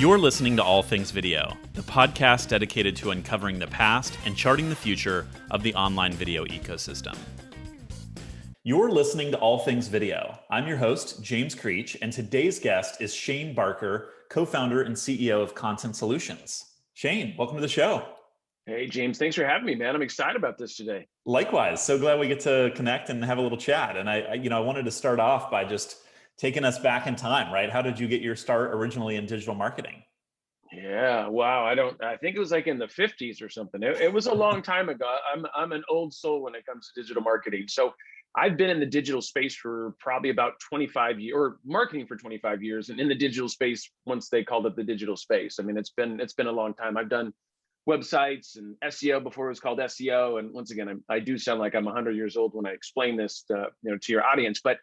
You're listening to All Things Video, the podcast dedicated to uncovering the past and charting the future of the online video ecosystem. You're listening to All Things Video. I'm your host, James Creech, and today's guest is Shane Barker, co-founder and CEO of Content Solutions. Shane, welcome to the show. Hey, James, thanks for having me, man. I'm excited about this today. Likewise, so glad we get to connect and have a little chat. And I wanted to start off by just taking us back in time, right? How did you get your start originally in digital marketing? Yeah, wow. I think it was like in the 50s or something. It was a long time ago. I'm an old soul when it comes to digital marketing. So I've been in the digital space for probably about 25 years, or marketing for 25 years, and in the digital space once they called it the digital space. I mean, it's been a long time. I've done websites and SEO before it was called SEO. And once again, I do sound like I'm 100 years old when I explain this to your audience. But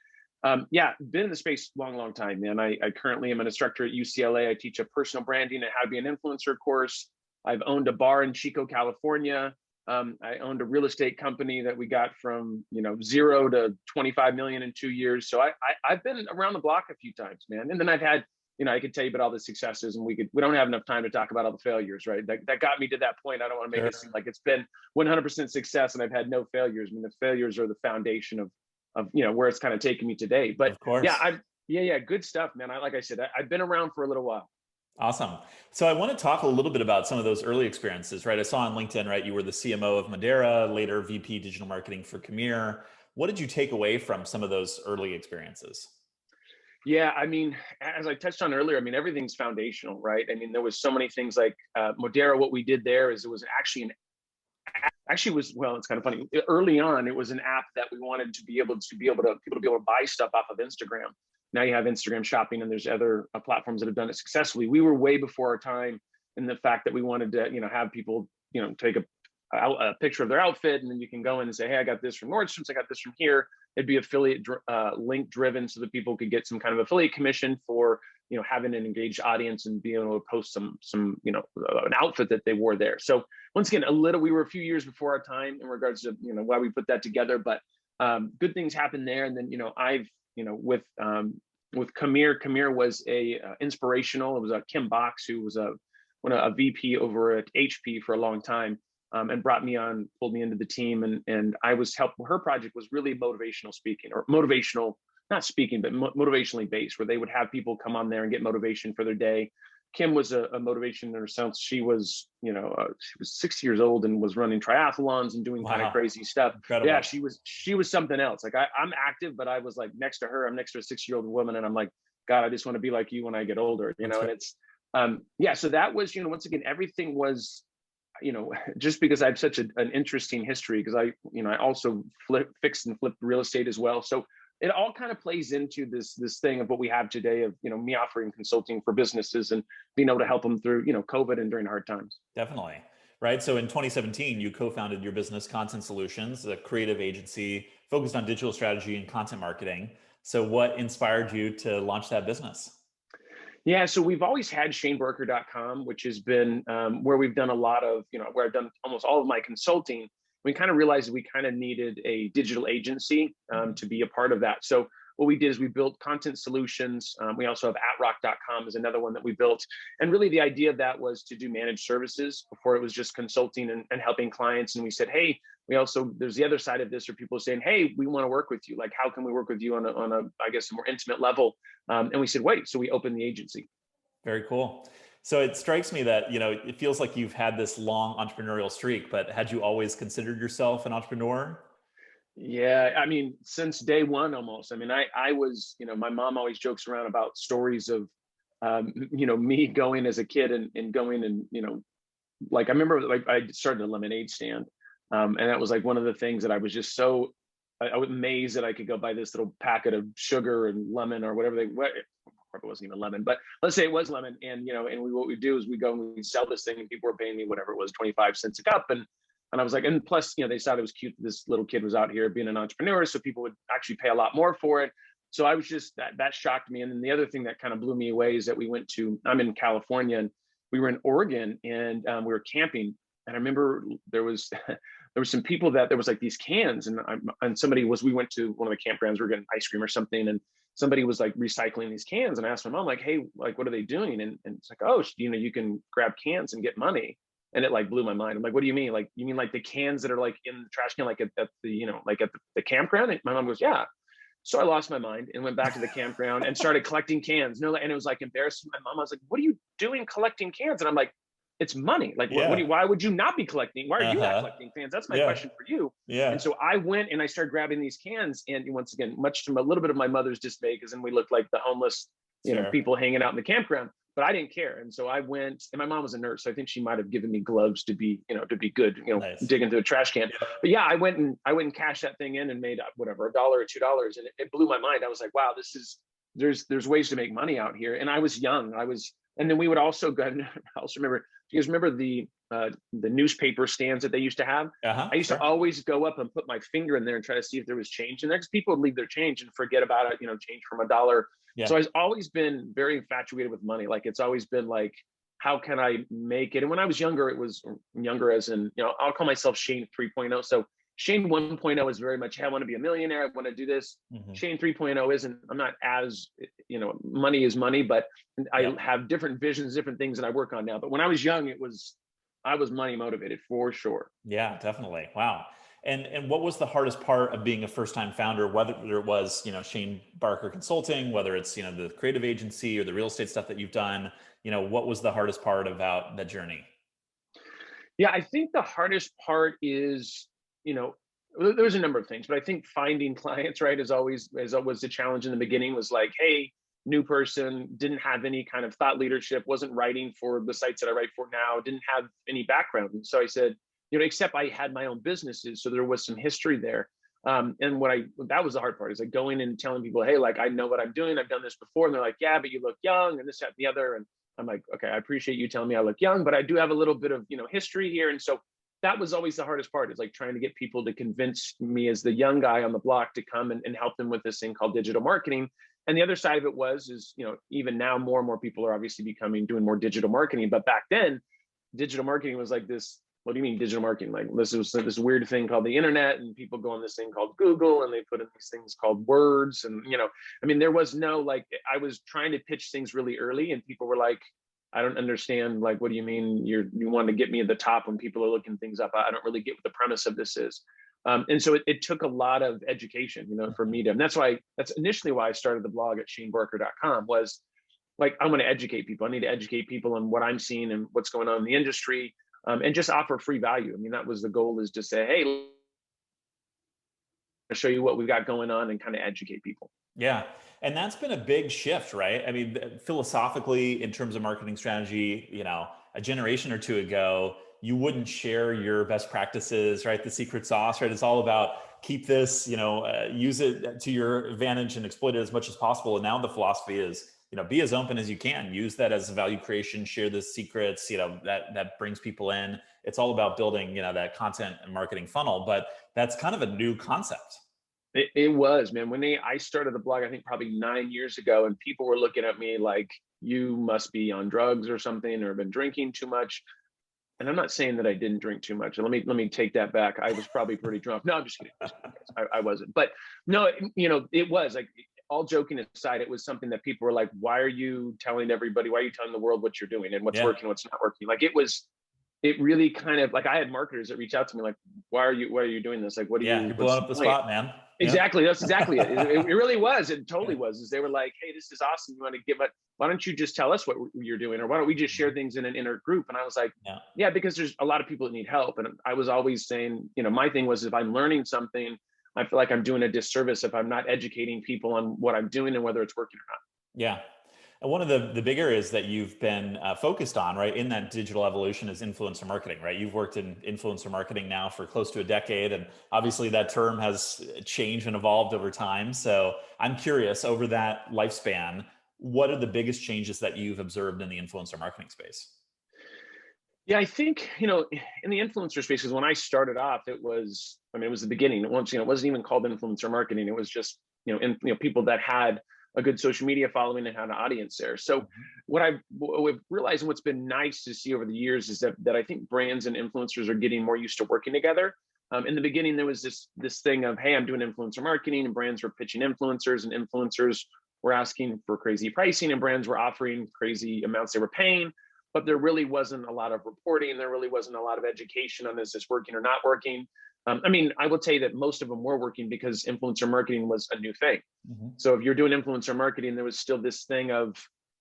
yeah, been in the space long time, man. I currently am an instructor at UCLA. I teach a personal branding and how to be an influencer course. I've owned a bar in Chico, California. I owned a real estate company that we got from 0 to 25 million in 2 years. So I've been around the block a few times, man. And then I've had, I could tell you about all the successes, and we don't have enough time to talk about all the failures, right? That got me to that point. I don't want to make it seem like it's been 100% success and I've had no failures. I mean, the failures are the foundation of where it's kind of taken me today. But yeah, good stuff, man. Like I said, I've been around for a little while. Awesome. So I want to talk a little bit about some of those early experiences, right? I saw on LinkedIn, right? You were the CMO of Modera, later VP digital marketing for Kamere. What did you take away from some of those early experiences? Yeah, I mean, as I touched on earlier, I mean, everything's foundational, right? I mean, there was so many things like Modera. What we did there is it was it's kind of funny. Early on, it was an app that we wanted to be able to buy stuff off of Instagram. Now you have Instagram shopping, and there's other platforms that have done it successfully. We were way before our time in the fact that we wanted to, have people, take a picture of their outfit, and then you can go in and say, hey, I got this from Nordstrom's, I got this from here. It'd be affiliate link driven, so that people could get some kind of affiliate commission for, having an engaged audience and being able to post some an outfit that they wore there. So once again, we were a few years before our time in regards to, why we put that together, but good things happened there. And then, with Kamere was a inspirational. It was Kim Box, who was a VP over at HP for a long time, and brought me on, pulled me into the team, and I was helping. Her project was really motivational speaking, or motivational, not speaking, but motivationally based, where they would have people come on there and get motivation for their day. Kim was a motivation in herself. She was, she was 60 years old and was running triathlons and doing kind of crazy stuff. Incredible. Yeah, she was something else. Like I'm active, but I was like next to her. I'm next to a 60-year-old woman, and I'm like, God, I just want to be like you when I get older, And it's, so that was, once again, everything was, just because I have such an interesting history, because I also fixed and flipped real estate as well. So it all kind of plays into this thing of what we have today of, me offering consulting for businesses and being able to help them through, COVID and during hard times. Definitely. Right. So in 2017, you co-founded your business, Content Solutions, a creative agency focused on digital strategy and content marketing. So what inspired you to launch that business? Yeah, so we've always had shanebarker.com, which has been where we've done a lot of, where I've done almost all of my consulting. We kind of realized we kind of needed a digital agency to be a part of that. So what we did is we built Content Solutions. We also have atrock.com is another one that we built. And really the idea of that was to do managed services before it was just consulting and helping clients. And we said, hey, there's the other side of this, where people saying, hey, we want to work with you. Like, how can we work with you on a I guess, a more intimate level? And we said, wait, so we opened the agency. Very cool. So it strikes me that, it feels like you've had this long entrepreneurial streak, but had you always considered yourself an entrepreneur? Yeah, I mean, since day one, almost. I mean, I was, my mom always jokes around about stories of, me going as a kid and going and, like I remember, like I started a lemonade stand. And that was like one of the things that I was just so, I was amazed that I could go buy this little packet of sugar and lemon or whatever it wasn't even lemon, but let's say it was lemon. And, what we do is we go and we sell this thing, and people were paying me whatever it was, 25 cents a cup. And I was like, and plus, they thought it was cute that this little kid was out here being an entrepreneur. So people would actually pay a lot more for it. So I was just, that shocked me. And then the other thing that kind of blew me away is that I'm in California, and we were in Oregon, and we were camping. And I remember there was some people that there was like these cans, and we went to one of the campgrounds, we were getting ice cream or something, and somebody was like recycling these cans, and I asked my mom, like, hey, like, what are they doing? And it's like, oh, you can grab cans and get money. And it like blew my mind. I'm like, what do you mean? Like, you mean like the cans that are like in the trash can, like at the, like at the campground? And my mom goes, yeah. So I lost my mind and went back to the campground and started collecting cans. And it was like embarrassing my mom. I was like, what are you doing collecting cans? And I'm like, it's money. Like, Yeah. why would you not be collecting? Why are you not Uh-huh. collecting cans? That's my Yeah. question for you. Yeah. And so I went and I started grabbing these cans. And once again, much to a little bit of my mother's dismay, because then we looked like the homeless, Sure. people hanging out in the campground. But I didn't care. And so I went, and my mom was a nurse. So I think she might have given me gloves to be good, Nice. dig into a trash can. Yeah. But yeah, I went and cashed that thing in and made whatever, $1 or $2. And it blew my mind. I was like, wow, there's ways to make money out here. And I was young. And then we would also go, I also remember, do you guys remember the newspaper stands that they used to have? Uh-huh. I used to always go up and put my finger in there and try to see if there was change. And next people would leave their change and forget about it, change from $1. Yeah. So I've always been very infatuated with money. Like, it's always been like, how can I make it? And when I was younger, it was younger as in, I'll call myself Shane 3.0. So Shane 1.0 is very much, hey, I want to be a millionaire. I want to do this. Mm-hmm. Shane 3.0 isn't, I'm not as, money is money, but I have different visions, different things that I work on now. But when I was young, I was money motivated for sure. Yeah, definitely. Wow. And what was the hardest part of being a first-time founder, whether it was, Shane Barker Consulting, whether it's, the creative agency or the real estate stuff that you've done, what was the hardest part about that journey? Yeah, I think the hardest part is, there's a number of things, but I think finding clients, right, is always the challenge in the beginning. Was like, hey, new person, didn't have any kind of thought leadership, wasn't writing for the sites that I write for now, didn't have any background. And so I said, except I had my own businesses. So there was some history there. And that was the hard part, is like going and telling people, hey, like, I know what I'm doing. I've done this before. And they're like, yeah, but you look young and this, that, and the other. And I'm like, okay, I appreciate you telling me I look young, but I do have a little bit of, history here. And so that was always the hardest part, is like trying to get people to convince me as the young guy on the block to come and help them with this thing called digital marketing. And the other side of it is, even now more and more people are obviously doing more digital marketing. But back then, digital marketing was like this. What do you mean digital marketing? Like, this was this weird thing called the internet, and people go on this thing called Google, and they put in these things called words. And, there was no, like, I was trying to pitch things really early, and people were like, I don't understand. Like, what do you mean you want to get me at the top when people are looking things up? I don't really get what the premise of this is. And so it took a lot of education, for me to, and that's initially why I started the blog at shanebarker.com, was like, I'm going to educate people. I need to educate people on what I'm seeing and what's going on in the industry, and just offer free value. That was the goal, is to say, hey, I'll show you what we've got going on and kind of educate people. Yeah. And that's been a big shift, right? Philosophically, in terms of marketing strategy, a generation or two ago, you wouldn't share your best practices, right? The secret sauce, right? It's all about keep this, use it to your advantage and exploit it as much as possible. And now the philosophy is, be as open as you can, use that as value creation, share the secrets, that brings people in. It's all about building, that content and marketing funnel, but that's kind of a new concept. It was, man. When I started the blog, I think probably 9 years ago, and people were looking at me like, you must be on drugs or something, or been drinking too much. And I'm not saying that I didn't drink too much. Let me take that back. I was probably pretty drunk. No, I'm just kidding. I wasn't. But no, it was like, all joking aside, it was something that people were like, why are you telling everybody? Why are you telling the world what you're doing and what's working, what's not working? Like, it really kind of like, I had marketers that reached out to me like, why are you doing this? Like, what are you? You're blowing up the spot, man. Exactly. That's exactly it. It really was. It totally was. Is they were like, hey, this is awesome. You want to why don't you just tell us what you're doing? Or why don't we just share things in an inner group? And I was like, yeah, because there's a lot of people that need help. And I was always saying, my thing was, if I'm learning something, I feel like I'm doing a disservice if I'm not educating people on what I'm doing and whether it's working or not. Yeah. And one of the big areas that you've been focused on, right, in that digital evolution is influencer marketing, right? You've worked in influencer marketing now for close to a decade, and obviously that term has changed and evolved over time. So I'm curious, over that lifespan, what are the biggest changes that you've observed in the influencer marketing space? Yeah, I think, in the influencer space, because when I started off, it was the beginning. It wasn't even called influencer marketing. It was just, people that had a good social media following and had an audience there. So what we've realized, and what's been nice to see over the years, is that I think brands and influencers are getting more used to working together. In the beginning, there was this thing of, hey, I'm doing influencer marketing, and brands were pitching influencers, and influencers were asking for crazy pricing and brands were offering crazy amounts they were paying, but there really wasn't a lot of reporting. There really wasn't a lot of education on, is this working or not working? I mean, I will tell you that most of them were working because influencer marketing was a new thing. So if you're doing influencer marketing, there was still this thing of,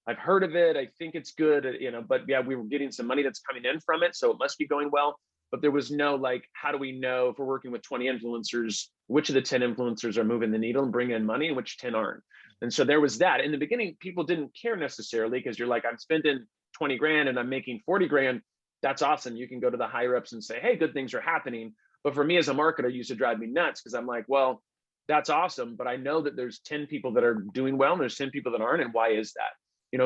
I've heard of it, I think it's good, but yeah, we were getting some money that's coming in from it, so it must be going well. But there was no like, how do we know if we're working with 20 influencers, which of the 10 influencers are moving the needle and bringing in money and which 10 aren't? And so there was that. In the beginning, people didn't care necessarily because you're like, I'm spending 20 grand and I'm making 40 grand. That's awesome. You can go to the higher ups and say, hey, good things are happening. But for me as a marketer, it used to drive me nuts because I'm like, well, that's awesome, but I know that there's 10 people that are doing well and there's 10 people that aren't. And why is that?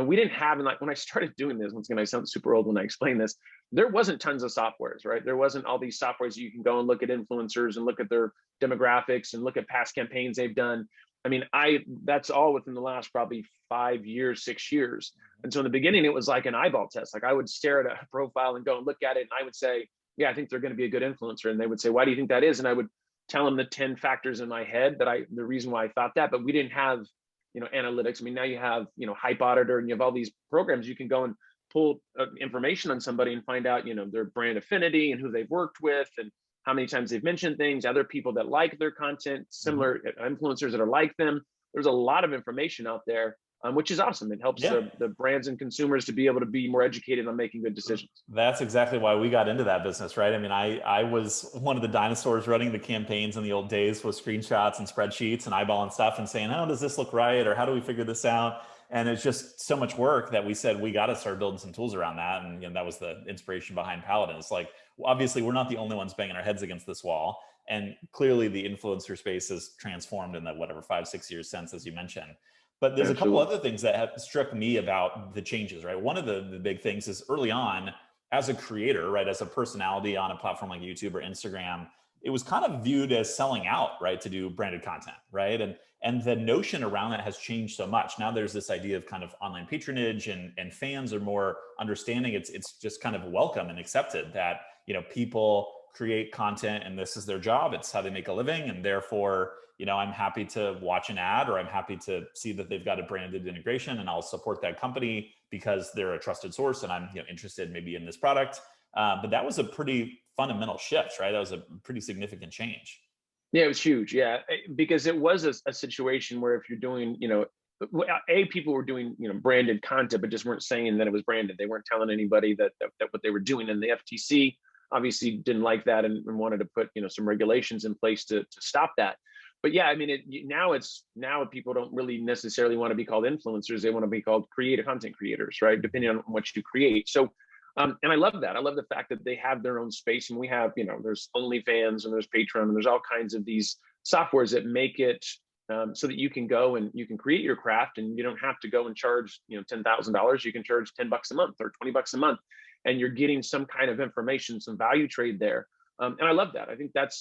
We didn't have, and like when I started doing this, once again, I sound super old when I explain this, there wasn't tons of softwares, right? There wasn't all these softwares you can go and look at influencers and look at their demographics and look at past campaigns they've done. I mean, that's all within the last probably 5 years, 6 years. And so in the beginning, it was like an eyeball test. Like I would stare at a profile and go and look at it. And I would say, yeah, I think they're going to be a good influencer. And they would say, why do you think that is? And I would tell them the 10 factors in my head the reason why I thought that, but we didn't have, analytics. I mean, now you have, Hype Auditor and you have all these programs you can go and pull information on somebody and find out, their brand affinity and who they've worked with and how many times they've mentioned things, other people that like their content, similar influencers that are like them. There's a lot of information out there, which is awesome. It helps the brands and consumers to be able to be more educated on making good decisions. That's exactly why we got into that business, right? I mean, I was one of the dinosaurs running the campaigns in the old days with screenshots and spreadsheets and eyeballing stuff and saying, how does this look right? Or how do we figure this out? And it's just so much work that we said, we got to start building some tools around that. And that was the inspiration behind Paladin. It's like, obviously we're not the only ones banging our heads against this wall. And clearly the influencer space has transformed in the 5-6 years since, as you mentioned. But there's a couple other things that have struck me about the changes, right? One of the big things is early on, as a creator, right, as a personality on a platform like YouTube or Instagram, it was kind of viewed as selling out, right, to do branded content, right? And the notion around that has changed so much. Now there's this idea of kind of online patronage, and fans are more understanding. It's just kind of welcome and accepted that, people create content and this is their job. It's how they make a living. And therefore, I'm happy to watch an ad, or I'm happy to see that they've got a branded integration, and I'll support that company because they're a trusted source and I'm interested maybe in this product. But that was a pretty fundamental shift, right? That was a pretty significant change. Yeah, it was huge. Yeah, because it was a situation where if you're doing, people were doing, branded content, but just weren't saying that it was branded. They weren't telling anybody that what they were doing. And the FTC obviously didn't like that and wanted to put, some regulations in place to stop that. But yeah, I mean, now people don't really necessarily want to be called influencers. They want to be called creative content creators, right? Depending on what you create. So, and I love that. I love the fact that they have their own space, and we have, there's OnlyFans and there's Patreon and there's all kinds of these softwares that make it so that you can go and you can create your craft, and you don't have to go and charge, $10,000. You can charge $10 a month or $20 a month, and you're getting some kind of information, some value trade there. And I love that. I think that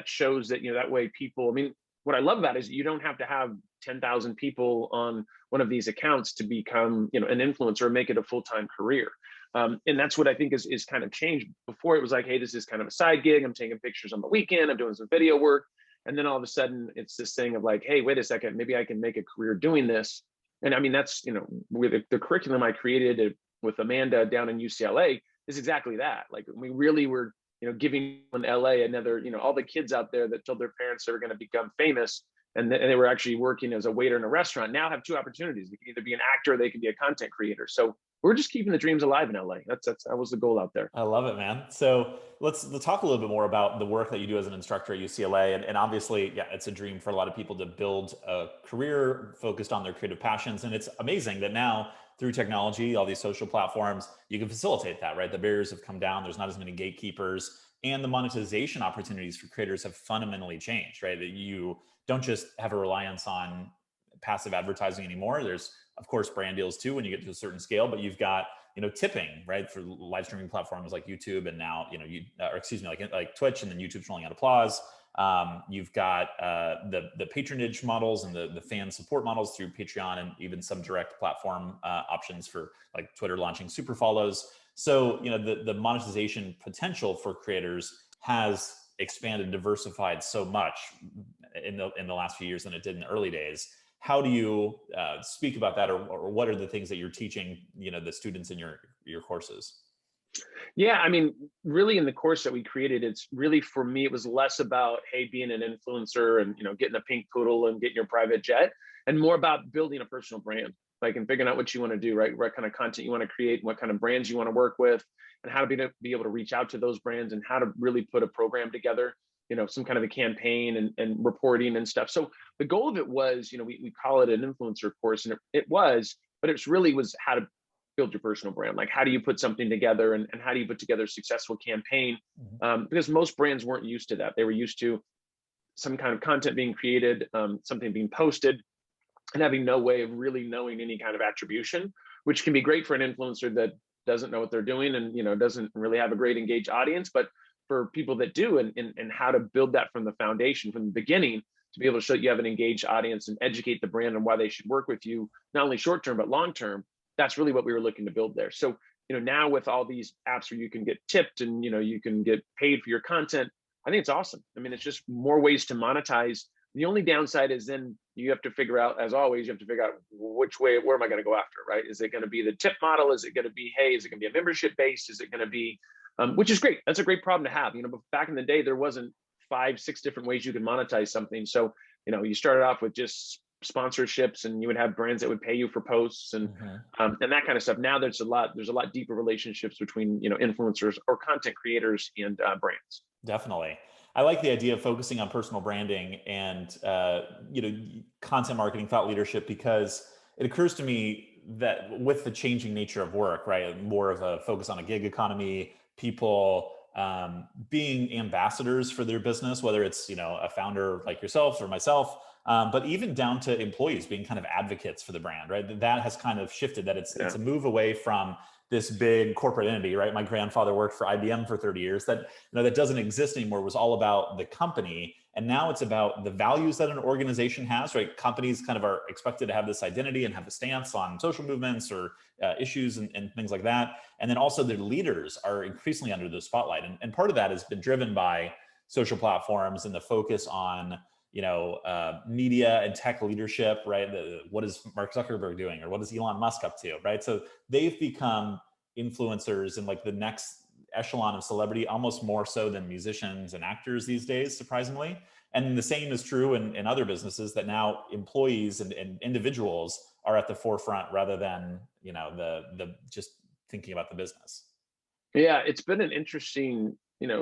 shows that, that way people, I mean, what I love about it is you don't have to have 10,000 people on one of these accounts to become, an influencer or make it a full-time career. And that's what I think is kind of changed. Before it was like, hey, this is kind of a side gig. I'm taking pictures on the weekend. I'm doing some video work. And then all of a sudden it's this thing of like, hey, wait a second, maybe I can make a career doing this. And I mean, that's, with the curriculum I created with Amanda down in UCLA is exactly that. Like we really were, giving in LA another, all the kids out there that told their parents they were going to become famous and they were actually working as a waiter in a restaurant now have two opportunities. They can either be an actor or they can be a content creator. So we're just keeping the dreams alive in LA. That was the goal out there. I love it, man. So let's talk a little bit more about the work that you do as an instructor at UCLA. And obviously, yeah, it's a dream for a lot of people to build a career focused on their creative passions. And it's amazing that now through technology, all these social platforms, you can facilitate that, right? The barriers have come down. There's not as many gatekeepers, and the monetization opportunities for creators have fundamentally changed, right? That you don't just have a reliance on passive advertising anymore. There's, of course, brand deals too when you get to a certain scale, but you've got, tipping, right? For live streaming platforms like YouTube and now, like Twitch, and then YouTube's rolling out Applause. You've got the patronage models and the fan support models through Patreon, and even some direct platform options for like Twitter launching super follows. So, the monetization potential for creators has expanded, diversified so much in the last few years than it did in the early days. how do you speak about that, or what are the things that you're teaching, the students in your courses? Yeah, I mean, really in the course that we created, it's really, for me, it was less about, hey, being an influencer and, getting a pink poodle and getting your private jet, and more about building a personal brand, like, and figuring out what you want to do, right? What kind of content you want to create, what kind of brands you want to work with, and how to be able to reach out to those brands, and how to really put a program together, some kind of a campaign and reporting and stuff. So the goal of it was, we call it an influencer course, and it was, but it's really was how to build your personal brand. Like, how do you put something together, and how do you put together a successful campaign? Because most brands weren't used to that. They were used to some kind of content being created, something being posted, and having no way of really knowing any kind of attribution, which can be great for an influencer that doesn't know what they're doing and doesn't really have a great engaged audience. But for people that do, and how to build that from the foundation, from the beginning, to be able to show you have an engaged audience and educate the brand on why they should work with you, not only short term but long term. That's really what we were looking to build there. So now with all these apps where you can get tipped and you can get paid for your content, I think it's awesome. I mean, it's just more ways to monetize. The only downside is then you have to figure out, as always, you have to figure out where am I going to go after, right? Is it going to be the tip model? Is it going to be, hey, is it going to be a membership based? Is it going to be, which is great. That's a great problem to have. But back in the day, there wasn't 5-6 different ways you could monetize something. So, you started off with just sponsorships, and you would have brands that would pay you for posts and that kind of stuff. Now there's a lot deeper relationships between, influencers or content creators and brands. Definitely. I like the idea of focusing on personal branding and, content marketing, thought leadership, because it occurs to me that with the changing nature of work, right, more of a focus on a gig economy, people being ambassadors for their business, whether it's, a founder like yourself or myself, but even down to employees being kind of advocates for the brand, right? That has kind of shifted, that it's a move away from this big corporate entity, right? My grandfather worked for IBM for 30 years. That that doesn't exist anymore. It was all about the company, and now it's about the values that an organization has, right? Companies kind of are expected to have this identity and have a stance on social movements or issues and things like that. And then also their leaders are increasingly under the spotlight, and part of that has been driven by social platforms and the focus on media and tech leadership, right? What is Mark Zuckerberg doing, or what is Elon Musk up to, right? So they've become influencers in like the next echelon of celebrity, almost more so than musicians and actors these days, surprisingly. And the same is true in other businesses, that now employees and individuals are at the forefront rather than, the just thinking about the business. Yeah, it's been an interesting,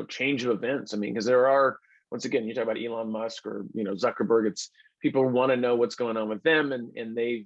change of events. I mean, because there are, once again, you talk about Elon Musk or, Zuckerberg, it's people want to know what's going on with them. And they've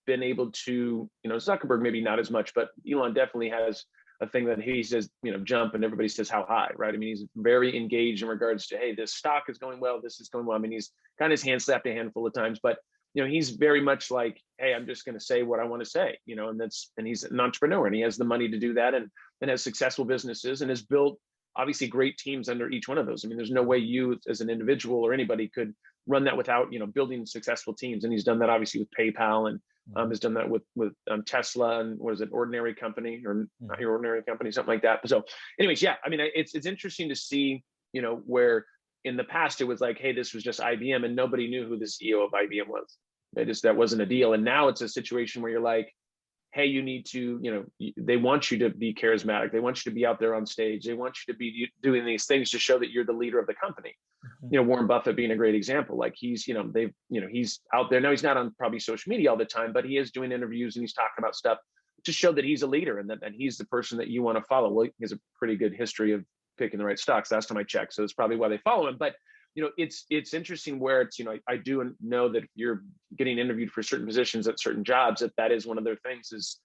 been able to, Zuckerberg, maybe not as much, but Elon definitely has a thing that he says, jump, and everybody says how high, right? I mean, he's very engaged in regards to, hey, this stock is going well, this is going well. I mean, he's kind of his hand slapped a handful of times, but, he's very much like, hey, I'm just going to say what I want to say, and he's an entrepreneur, and he has the money to do that, and has successful businesses, and has built obviously great teams under each one of those. I mean, there's no way you as an individual or anybody could run that without, building successful teams. And he's done that obviously with PayPal, and has done that with Tesla, and what is it, Ordinary Company, or not Your Ordinary Company, something like that. So anyways, yeah, I mean, it's interesting to see, where in the past it was like, hey, this was just IBM, and nobody knew who the CEO of IBM was. That wasn't a deal. And now it's a situation where you're like, hey, you need to, they want you to be charismatic. They want you to be out there on stage. They want you to be doing these things to show that you're the leader of the company. Warren Buffett being a great example. Like he's, he's out there. Now he's not on probably social media all the time, but he is doing interviews and he's talking about stuff to show that he's a leader, and that he's the person that you want to follow. Well, he has a pretty good history of picking the right stocks last time I checked. So that's probably why they follow him. But it's interesting where it's, I do know that if you're getting interviewed for certain positions at certain jobs, that is one of their things is,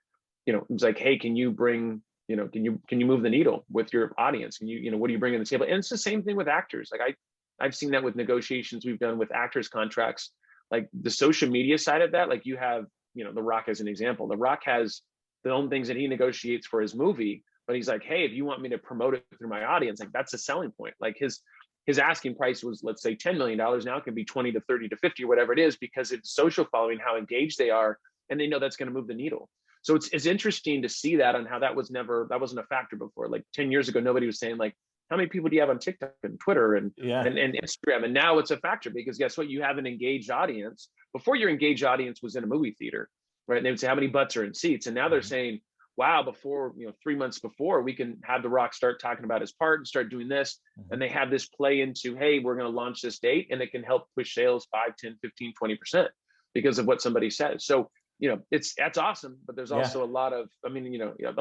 it's like, hey, can you bring, can you move the needle with your audience? Can you, what do you bring to the table? And it's the same thing with actors. Like I've seen that with negotiations we've done with actors contracts, like the social media side of that. Like you have, The Rock as an example. The Rock has the own things that he negotiates for his movie, but he's like, hey, if you want me to promote it through my audience, like that's a selling point. Like his asking price was, let's say, $10 million. Now it can be 20 to 30 to 50 or whatever it is, because it's social following, how engaged they are, and they know that's going to move the needle. So it's interesting to see that, on how that wasn't a factor before. Like 10 years ago, nobody was saying like, how many people do you have on TikTok and Twitter and Yeah. Instagram? And now it's a factor because guess what? You have an engaged audience. Before, your engaged audience was in a movie theater, right? And they would say how many butts are in seats, and now they're saying, wow, before, 3 months before, we can have The Rock start talking about his part and start doing this. And they have this play into, hey, we're going to launch this date, and it can help push sales 5, 10, 15, 20% because of what somebody says. So, that's awesome, but there's Yeah. also a lot of, on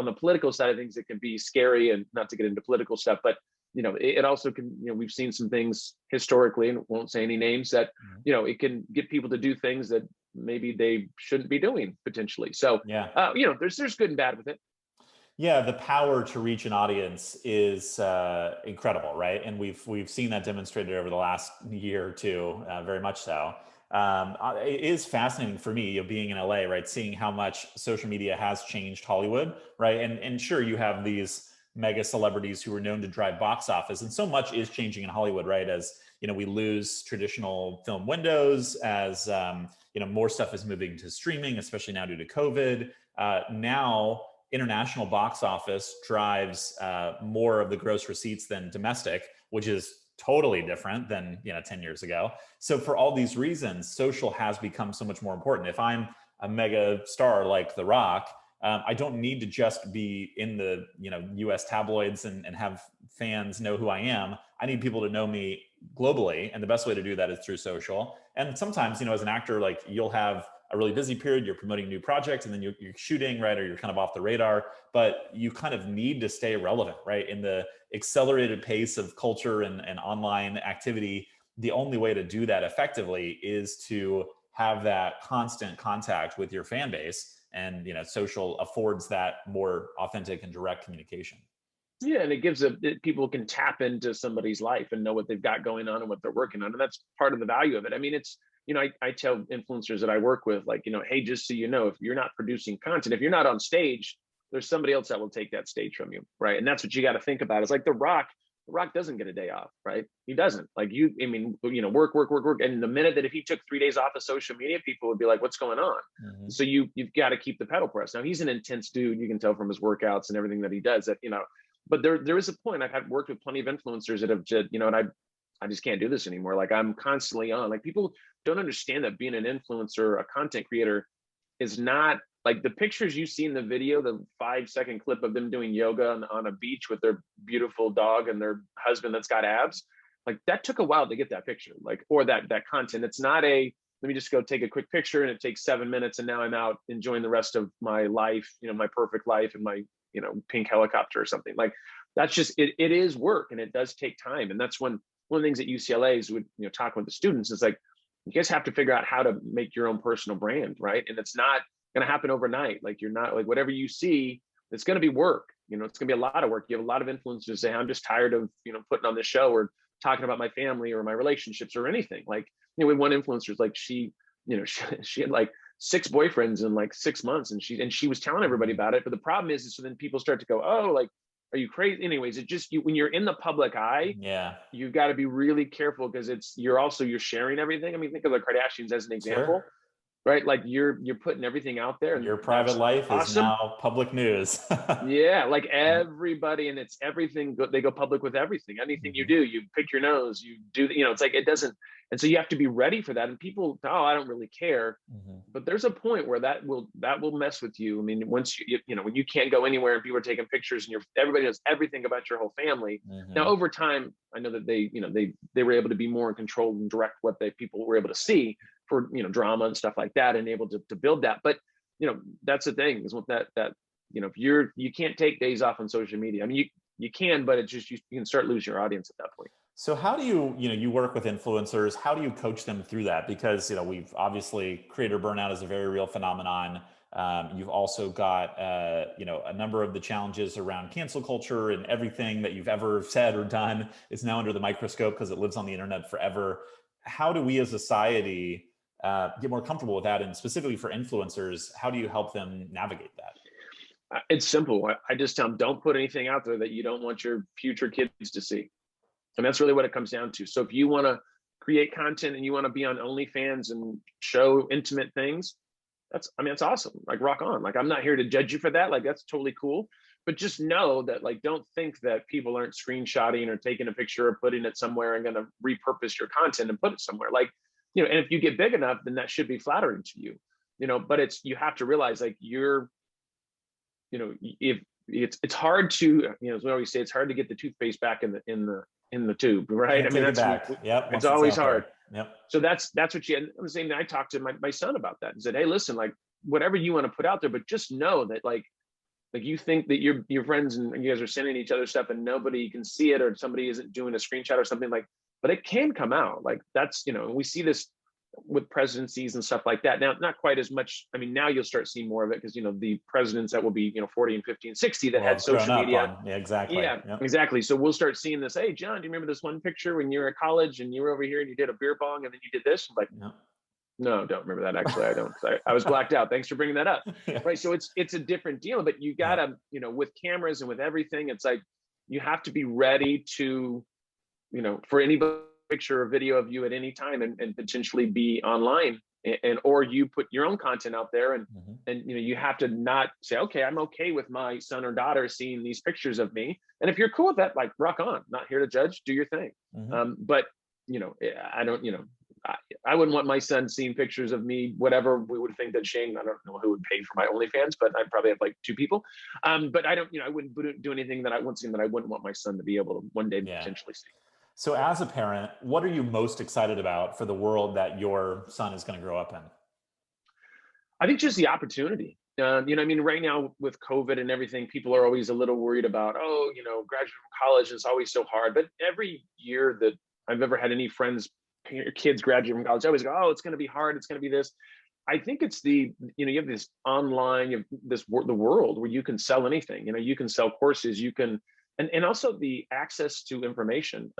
the political side of things, it can be scary, and not to get into political stuff, but it also can, we've seen some things historically, and won't say any names, that, it can get people to do things that maybe they shouldn't be doing potentially. So, Yeah. there's good and bad with it. Yeah, the power to reach an audience is incredible, right? And we've seen that demonstrated over the last year or two, very much so. It is fascinating for me, being in LA, right? Seeing how much social media has changed Hollywood, right? And sure, you have these mega celebrities who are known to drive box office, and so much is changing in Hollywood, right? As we lose traditional film windows, as more stuff is moving to streaming, especially now due to COVID. Now, international box office drives more of the gross receipts than domestic, which is totally different than 10 years ago. So for all these reasons, social has become so much more important. If I'm a mega star like The Rock, I don't need to just be in the US tabloids and have fans know who I am. I need people to know me globally, and the best way to do that is through social. And sometimes, as an actor, like, you'll have a really busy period, you're promoting a new project, and then you're shooting, right? Or you're kind of off the radar, but you kind of need to stay relevant, right? In the accelerated pace of culture and online activity, the only way to do that effectively is to have that constant contact with your fan base. And, social affords that more authentic and direct communication. Yeah, and it gives people can tap into somebody's life and know what they've got going on and what they're working on, and that's part of the value of it. I mean, it's I tell influencers that I work with, like, hey, just so you know, if you're not producing content, if you're not on stage, there's somebody else that will take that stage from you, right? And that's what you got to think about. It's like The Rock. The Rock doesn't get a day off, right? He doesn't. Like, work, work, work, work. And the minute that if he took 3 days off of social media, people would be like, what's going on? Mm-hmm. So you've got to keep the pedal pressed. Now, he's an intense dude. You can tell from his workouts and everything that he does that, but there is a point. I've worked with plenty of influencers that have said, and I just can't do this anymore. Like, I'm constantly on. Like, people don't understand that being an influencer, a content creator, is not like the pictures you see in the video, the 5-second clip of them doing yoga on a beach with their beautiful dog and their husband that's got abs. Like, that took a while to get that picture, like, or that content. It's not let me just go take a quick picture and it takes 7 minutes and now I'm out enjoying the rest of my life, my perfect life and my, pink helicopter or something. Like, that's just, it is work, and it does take time. And that's one of the things that UCLA is would, talk with the students is like, you guys have to figure out how to make your own personal brand, right? And it's not going to happen overnight. Like, you're not, like, whatever you see, it's going to be work. It's going to be a lot of work. You have a lot of influencers say, I'm just tired of, putting on this show or talking about my family or my relationships or anything. Like, we one influencer's like, she had like 6 boyfriends in like 6 months, and she was telling everybody about it. But the problem is so then people start to go, oh, like, are you crazy? Anyways, it just, when you're in the public eye, yeah, you've got to be really careful because you're sharing everything. I mean, think of the Kardashians as an example. Sure. Right? Like, you're putting everything out there, and your private life is now public news. Yeah, like everybody, and it's everything. They go public with everything. Anything you do, you pick your nose, you do. It's like, it doesn't. And so you have to be ready for that. And people, oh, I don't really care. But there's a point where that will mess with you. I mean, once when you can't go anywhere and people are taking pictures and everybody knows everything about your whole family. Now, over time, I know that they were able to be more in control and direct what people were able to see for drama and stuff like that, and able to build that. But that's the thing is with that if you can't take days off on social media. I mean, you can, but it's just you can start losing your audience at that point. So how do you work with influencers? How do you coach them through that? Because we've obviously, creator burnout is a very real phenomenon. You've also got a number of the challenges around cancel culture, and everything that you've ever said or done is now under the microscope because it lives on the internet forever. How do we as a society get more comfortable with that? And specifically for influencers, how do you help them navigate that? It's simple. I just tell them, don't put anything out there that you don't want your future kids to see. And that's really what it comes down to. So if you want to create content and you want to be on OnlyFans and show intimate things, that's awesome. Like, rock on. Like, I'm not here to judge you for that. Like, that's totally cool. but just know that, like, don't think that people aren't screenshotting or taking a picture or putting it somewhere and going to repurpose your content and put it somewhere. Like, and if you get big enough, then that should be flattering to you, but you have to realize, like, if it's hard to, as we always say, it's hard to get the toothpaste back in the tube, right? I mean, that's yep, it's always hard. Yep. So that's what I'm saying. I talked to my son about that and said, hey, listen, like, whatever you want to put out there, but just know that, like you think that your friends and you guys are sending each other stuff and nobody can see it, or somebody isn't doing a screenshot or something, like, but it can come out. Like, that's, and we see this with presidencies and stuff like that. Now, not quite as much. I mean, now you'll start seeing more of it because, the presidents that will be, 40 and 50 and 60 that had social media. Yeah, exactly. Yeah, yep. Exactly. So we'll start seeing this. Hey, John, do you remember this one picture when you were at college and you were over here and you did a beer bong and then you did this? I'm like, no, don't remember that. Actually, I don't. I was blacked out. Thanks for bringing that up. Yeah. Right. So it's a different deal, but you gotta, with cameras and with everything, it's like, you have to be ready to, for anybody picture or video of you at any time and potentially be online, or you put your own content out there and you have to not say, okay, I'm okay with my son or daughter seeing these pictures of me. And if you're cool with that, like, rock on, not here to judge, do your thing. But I don't, I wouldn't want my son seeing pictures of me, whatever we would think that Shane, I don't know who would pay for my OnlyFans, but I'd probably have like 2 people. But I don't, I wouldn't do anything that I wouldn't want my son to be able to one day potentially see. So as a parent, what are you most excited about for the world that your son is going to grow up in? I think just the opportunity. I mean, right now with COVID and everything, people are always a little worried about, graduating from college is always so hard. But every year that I've ever had any friends, kids graduate from college, I always go, oh, it's going to be hard. It's going to be this. I think it's you have this online, you have the world where you can sell anything. You can sell courses, you can. And also the access to information,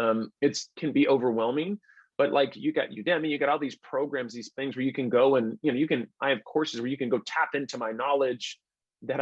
it can be overwhelming, but like, you got Udemy, you got all these programs, these things where you can go and, I have courses where you can go tap into my knowledge that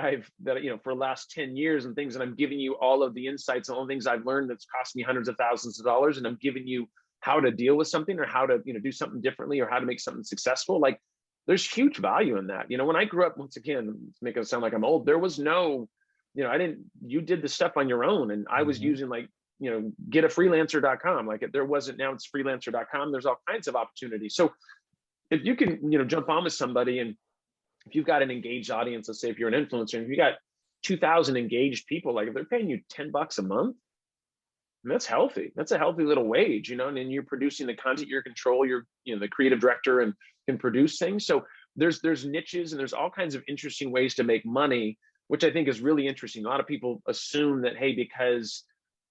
for the last 10 years and things. And I'm giving you all of the insights and all the things I've learned that's cost me hundreds of thousands of dollars. And I'm giving you how to deal with something, or how to, do something differently, or how to make something successful. Like, there's huge value in that. When I grew up, once again, to make it sound like I'm old, there was no, you did the stuff on your own. And I was using, like, getafreelancer.com. Like, there wasn't, now it's freelancer.com. There's all kinds of opportunities. So if you can, jump on with somebody, and if you've got an engaged audience, let's say if you're an influencer, and if you got 2,000 engaged people, like, if they're paying you $10 a month, and that's healthy. That's a healthy little wage, and then you're producing the content, you control, you're, the creative director and can produce things. So there's niches and there's all kinds of interesting ways to make money, which I think is really interesting. A lot of people assume that, hey, because,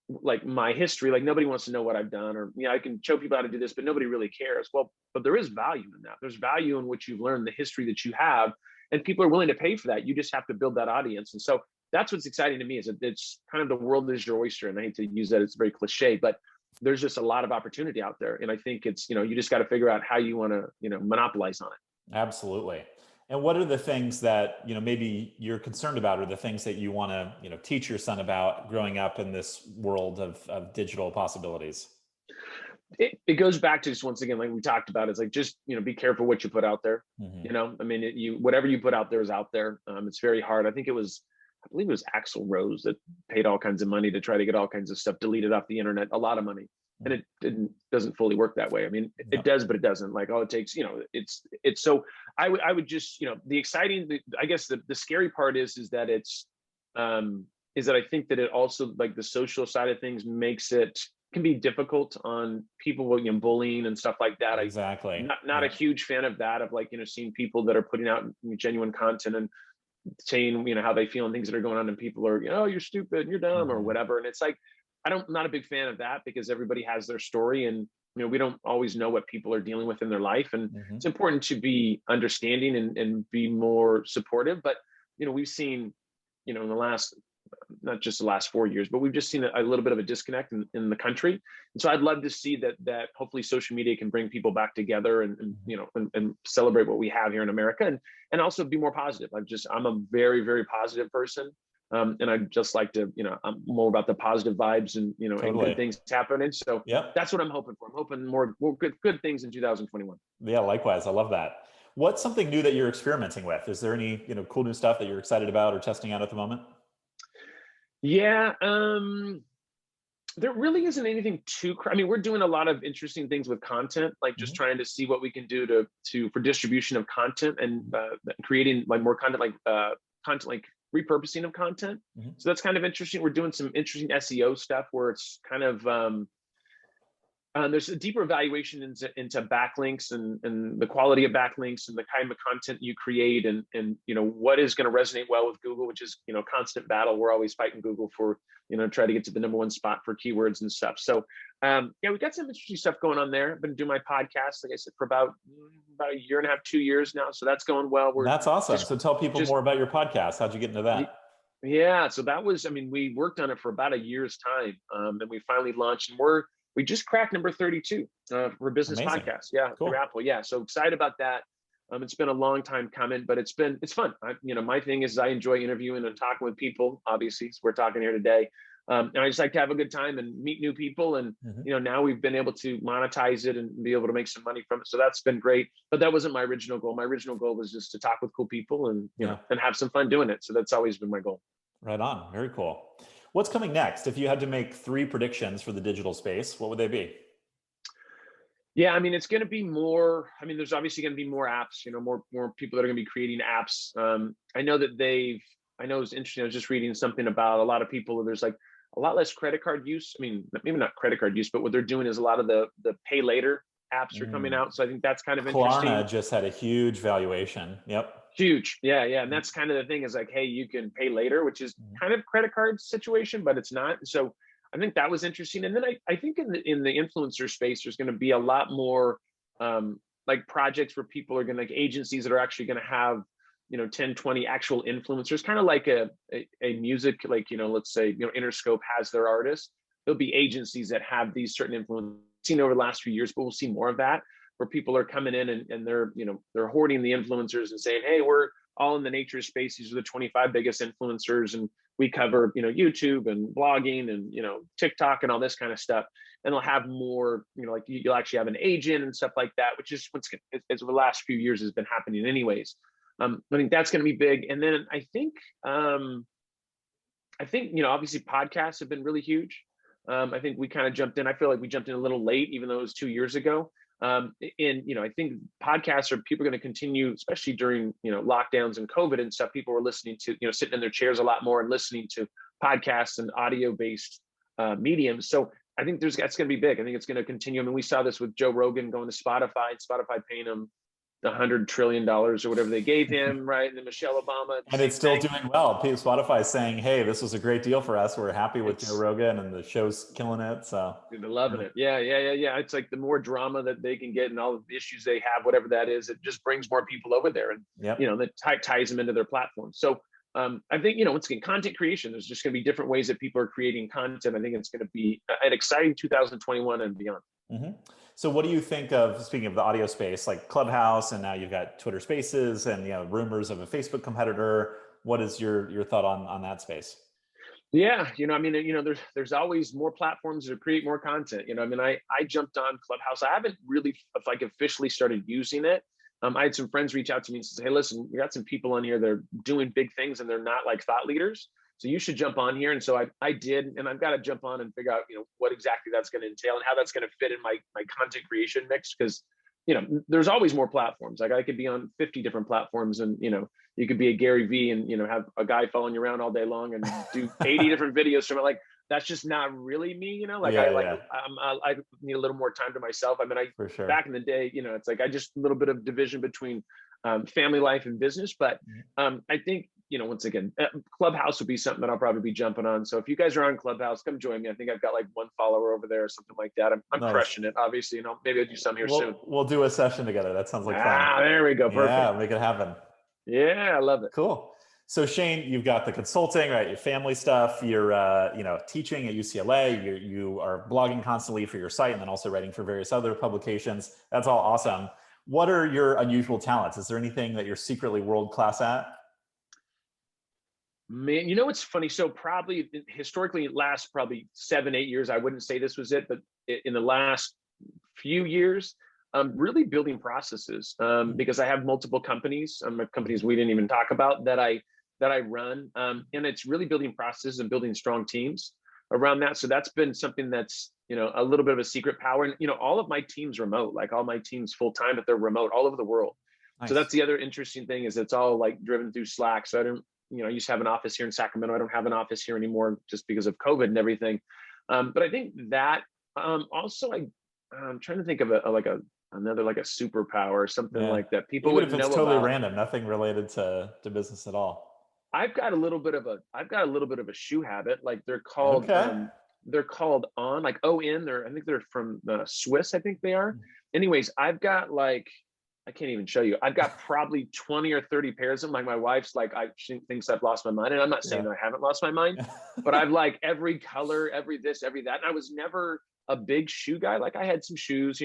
like, my history, like, nobody wants to know what I've done, or, I can show people how to do this, but nobody really cares. Well, but there is value in that. There's value in what you've learned, the history that you have, and people are willing to pay for that. You just have to build that audience. And so that's what's exciting to me, is that it's kind of the world is your oyster. And I hate to use that, it's very cliche, but there's just a lot of opportunity out there. And I think it's, you just got to figure out how you want to, monopolize on it. Absolutely. And what are the things that, maybe you're concerned about, or the things that you want to, teach your son about growing up in this world of digital possibilities? It goes back to just, once again, like we talked about, it's like, just, be careful what you put out there. I mean, whatever you put out there is out there. It's very hard. I believe it was Axl Rose that paid all kinds of money to try to get all kinds of stuff deleted off the internet, a lot of money. And it doesn't fully work that way. I mean, it does, but it doesn't. Like, it takes, it's so I would just, the exciting, I guess the scary part is that is that I think that it also, like, the social side of things can be difficult on people with, bullying and stuff like that. Exactly. Not a huge fan of that, of, like, seeing people that are putting out genuine content and saying, how they feel and things that are going on, and people are, oh, you're stupid and you're dumb or whatever. And it's like, I'm not a big fan of that, because everybody has their story, and, we don't always know what people are dealing with in their life. And it's important to be understanding and be more supportive. But, we've seen, in the last, not just the last 4 years, but we've just seen a little bit of a disconnect in the country. And so I'd love to see that hopefully social media can bring people back together and celebrate what we have here in America, and also be more positive. I'm a very, very positive person. And I'd just like to, I'm more about the positive vibes and, totally. And good things happening. So that's what I'm hoping for. I'm hoping more good things in 2021. Yeah, likewise. I love that. What's something new that you're experimenting with? Is there any, cool new stuff that you're excited about or testing out at the moment? Yeah. There really isn't anything I mean, we're doing a lot of interesting things with content, like just Mhm. trying to see what we can do for distribution of content and creating like more content, content like repurposing of content. Mhm. So that's kind of interesting. We're doing some interesting SEO stuff where it's kind of there's a deeper evaluation into backlinks and the quality of backlinks and the kind of content you create and what is going to resonate well with Google, which is constant battle. We're always fighting Google for try to get to the #1 spot for keywords and stuff. So yeah, we got some interesting stuff going on there. I've been doing my podcast, like I said, for about a year and a half, 2 years now. So that's going well. We're That's awesome. just So tell people just more about your podcast. How'd you get into that? yeah. So that was, I mean, we worked on it for about a year's time, and we finally launched, and we just cracked number 32 for business Amazing. podcast. Yeah, through Cool. Apple. Yeah, so excited about that. It's been a long time coming, but it's fun. My thing is I enjoy interviewing and talking with people. Obviously, so we're talking here today, and I just like to have a good time and meet new people. And Mhm. now we've been able to monetize it and be able to make some money from it. So that's been great. But that wasn't my original goal. My original goal was just to talk with cool people and Yeah. and have some fun doing it. So that's always been my goal. Right on. Very cool. What's coming next? If you had to make 3 predictions for the digital space, what would they be? Yeah, I mean, it's going to be more. I mean, there's obviously going to be more apps. More people that are going to be creating apps. I know that I know it's interesting. I was just reading something about a lot of people. There's like a lot less credit card use. I mean, maybe not credit card use, but what they're doing is a lot of the pay later apps are coming Mm. out. So I think that's kind of Klarna interesting. just had a huge valuation. Yep. Huge, yeah, yeah, and Mhm. that's kind of the thing is like, hey, you can pay later, which is Mhm. kind of credit card situation, but it's not. So I think that was interesting. And then I think in the influencer space, there's going to be a lot more like projects where people are going to, like agencies that are actually going to have 10, 20 actual influencers, kind of like a music, like let's say Interscope has their artists. There'll be agencies that have these certain influencers. Seen over the last few years, but we'll see more of that where people are coming in and they're hoarding the influencers and saying, hey, we're all in the nature space. These are the 25 biggest influencers, and we cover YouTube and blogging and TikTok and all this kind of stuff. And they'll have more, like you'll actually have an agent and stuff like that, which is as the last few years has been happening anyways. I think that's going to be big. And then I think obviously podcasts have been really huge. I think we kind of jumped in. I feel like we jumped in a little late, even though it was 2 years ago. And I think podcasts are people are going to continue, especially during lockdowns and COVID and stuff. People were listening to sitting in their chairs a lot more and listening to podcasts and audio based mediums. So I think that's going to be big. I think it's going to continue. I mean, we saw this with Joe Rogan going to Spotify, and Spotify paying him $100 trillion or whatever they gave him, right? And then Michelle Obama, And same it's still thing. doing well. Spotify is saying, hey, this was a great deal for us. We're happy with Joe It's Rogan and the show's killing it. So, They're loving yeah. it. Yeah, yeah, yeah, yeah. It's like the more drama that they can get and all of the issues they have, whatever that is, it just brings more people over there, and Yep. that ties them into their platform. So I think once again, content creation. There's just going to be different ways that people are creating content. I think it's going to be an exciting 2021 and beyond. Hmm. So what do you think of, speaking of the audio space, like Clubhouse, and now you've got Twitter Spaces and rumors of a Facebook competitor? What is your thought on that space? Yeah, I mean, there's always more platforms to create more content. I mean, I jumped on Clubhouse. I haven't really like officially started using it. I had some friends reach out to me and say, hey, listen, we got some people on here. They're doing big things and they're not like thought leaders. So you should jump on here. And so I did, and I've got to jump on and figure out, what exactly that's going to entail and how that's going to fit in my content creation mix. Because, there's always more platforms. Like I could be on 50 different platforms, and, you could be a Gary V and, have a guy following you around all day long and do 80 different videos from it. Like, that's just not really me, like Yeah, I yeah, I need a little more time to myself. I mean, for sure. back in the day, it's like I just a little bit of division between family life and business. But I think, once again, Clubhouse would be something that I'll probably be jumping on. So if you guys are on Clubhouse, come join me. I think I've got like 1 follower over there or something like that. I'm Nice. crushing it, obviously. Maybe I'll do some here soon. We'll do a session together. That sounds like fun. There we go. Yeah, Perfect. make it happen. Yeah, I love it. Cool. So Shane, you've got the consulting, right? Your family stuff. You're, teaching at UCLA. You are blogging constantly for your site, and then also writing for various other publications. That's all awesome. What are your unusual talents? Is there anything that you're secretly world class at? Man, it's funny. So probably historically, last probably 7, 8 years, I wouldn't say this was it, but in the last few years, really building processes, because I have multiple companies, companies we didn't even talk about, that I that I run. And it's really building processes and building strong teams around that. So that's been something that's, a little bit of a secret power. And, all of my teams remote, like all my teams full time, but they're remote all over the world. Nice. So that's the other interesting thing, is it's all like driven through Slack. So I don't, I used to have an office here in Sacramento. I don't have an office here anymore just because of COVID and everything. But I think that also, I'm trying to think of another superpower or something like that. People would know about. It's totally random, nothing related to business at all. I've got a little bit of a shoe habit. Like they're called On, like ON. I think they're from Swiss. I think they are. Anyways, I've got I can't even show you. I've got probably 20 or 30 pairs of them. Like my wife's she thinks I've lost my mind, and I'm not saying that I haven't lost my mind, but I've every color, every this, every that. And I was never a big shoe guy. Like I had some shoes,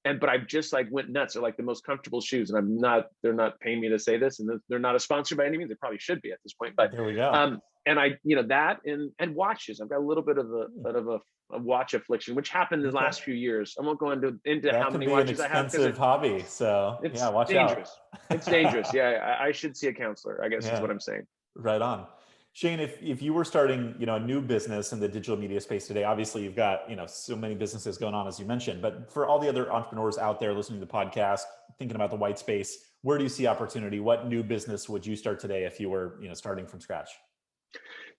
but I just went nuts. They're the most comfortable shoes, and they're not paying me to say this, and they're not a sponsor by any means. They probably should be at this point, but there we go. And I, that and watches. I've got a little bit of a watch affliction, which happened in the last few years. I won't go into how many watches I have. It's an expensive hobby, so watch dangerous. out. It's dangerous. Yeah, I should see a counselor, I guess is what I'm saying. Right on. Shane, if you were starting, a new business in the digital media space today, obviously you've got, so many businesses going on, as you mentioned, but for all the other entrepreneurs out there listening to the podcast, thinking about the white space, where do you see opportunity? What new business would you start today if you were, starting from scratch?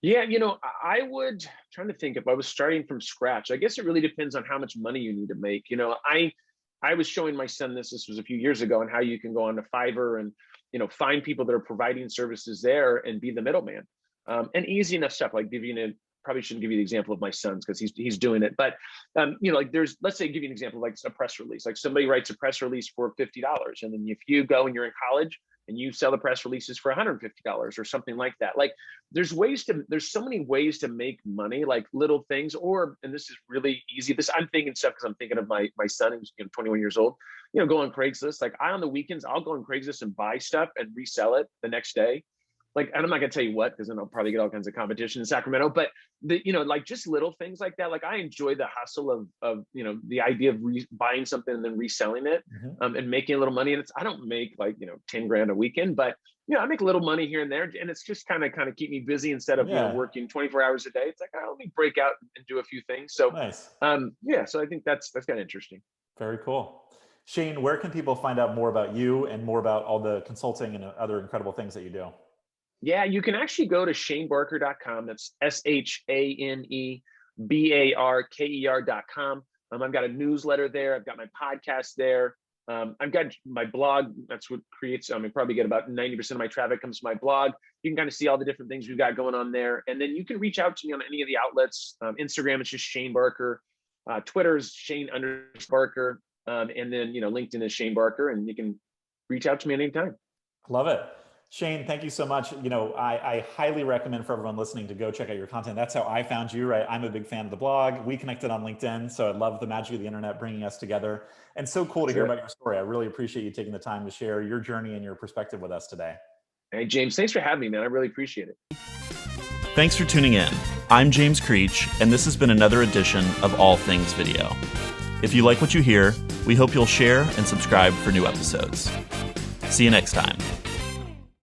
Yeah, I would, trying to think if I was starting from scratch. I guess it really depends on how much money you need to make. I was showing my son this was a few years ago, and how you can go on to Fiverr and, find people that are providing services there and be the middleman. And easy enough stuff, like probably shouldn't give you the example of my son's because he's doing it. But, let's say, give you an example, like a press release, like somebody writes a press release for $50. And then if you go and you're in college and you sell the press releases for $150 or something like that, there's so many ways to make money, like little things, and this is really easy. I'm thinking stuff because I'm thinking of my son who's 21 years old, go on Craigslist. On the weekends, I'll go on Craigslist and buy stuff and resell it the next day. And I'm not gonna tell you what, because then I'll probably get all kinds of competition in Sacramento. But just little things like that. I enjoy the hustle of the idea of buying something and then reselling it, and making a little money. And I don't make 10 grand a weekend, but I make a little money here and there, and it's just kind of keep me busy instead of working 24 hours a day. It's let me break out and do a few things. So nice. So I think that's kind of interesting. Very cool. Shane, where can people find out more about you and more about all the consulting and other incredible things that you do? Yeah, you can actually go to shanebarker.com. That's ShaneBarker.com. I've got a newsletter there. I've got my podcast there. I've got my blog. That's what creates, probably get about 90% of my traffic comes to my blog. You can kind of see all the different things we've got going on there. And then you can reach out to me on any of the outlets. Instagram, it's just Shane Barker. Twitter's Shane_Barker. And then, LinkedIn is Shane Barker, and you can reach out to me anytime. Love it. Shane, thank you so much. I highly recommend for everyone listening to go check out your content. That's how I found you, right? I'm a big fan of the blog. We connected on LinkedIn, so I love the magic of the internet bringing us together. And so cool to hear about your story. I really appreciate you taking the time to share your journey and your perspective with us today. Hey, James, thanks for having me, man. I really appreciate it. Thanks for tuning in. I'm James Creech, and this has been another edition of All Things Video. If you like what you hear, we hope you'll share and subscribe for new episodes. See you next time.